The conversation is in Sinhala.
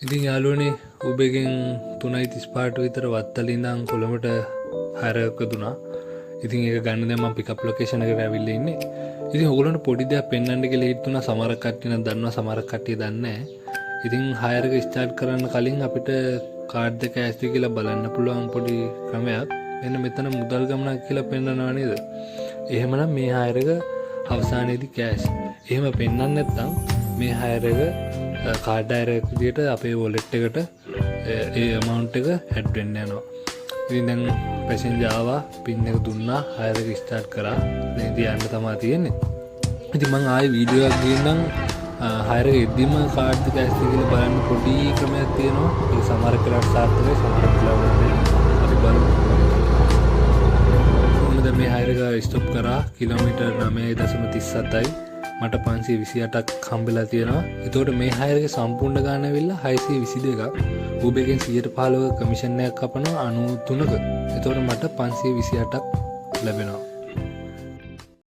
ඉතින් යාළුවනේ උබේගෙන් 3:35ට විතර වත්තලේ ඉඳන් කොළඹට හයරක දුනා. ඉතින් ඒක ගන්න දැන් මම පිකප් ලොකේෂන් එකට ඇවිල්ලා ඉන්නේ. ඉතින් ඕගොල්ලන්ට පොඩි දෙයක් පෙන්වන්න කියලා හිතුණා. සමහර කට්ටිය නම් දන්නවා, සමහර කට්ටිය දන්නේ නැහැ. ඉතින් හයරක ස්ටාර්ට් කරන්න කලින් අපිට කාඩ් එක ඇස්ති කියලා බලන්න පුළුවන් පොඩි ක්‍රමයක්. මෙන්න මෙතන මුදල් ගමනක් කියලා පෙන්වනවා නේද? එහෙමනම් මේ හයරක අවසානයේදී කෑෂ්. එහෙම පෙන්වන්න නැත්නම් මේ හයරක කාඩ් හයරක විදියට අපේ වොලට් එකට ඒ amount එක ඇඩ් වෙන්න යනවා. ඉතින් දැන් පැසෙන්ජර් ආවා, පින් එක දුන්නා, හයරක ස්ටාර්ට් කරා. දැන් ඉතින් යන්න තමයි තියෙන්නේ. ඉතින් මම ආයේ වීඩියෝ එකක් ගේන්නම්. හයරක එද්දිම කාඩ් එක ඇස්ති කියලා බලන්න පොඩි ක්‍රමයක් තියෙනවා. ඒක සමහර වෙලාවට සාර්ථකයි, සමහර වෙලාවට නෙවෙයි. අපි බලමු. කොහොමද මේ හයරක ස්ටොප් කරා කිලෝමීටර් 9.37යි. මට 528ක් හම්බෙලා තියෙනවා. එතකොට මේ හයරක සම්පූර්ණ ගාණ ඇවිල්ලා 622ක්. උබේගෙන් 115ක කමිෂන් එකක් කපනවා 93ක. එතකොට මට 528ක් ලැබෙනවා.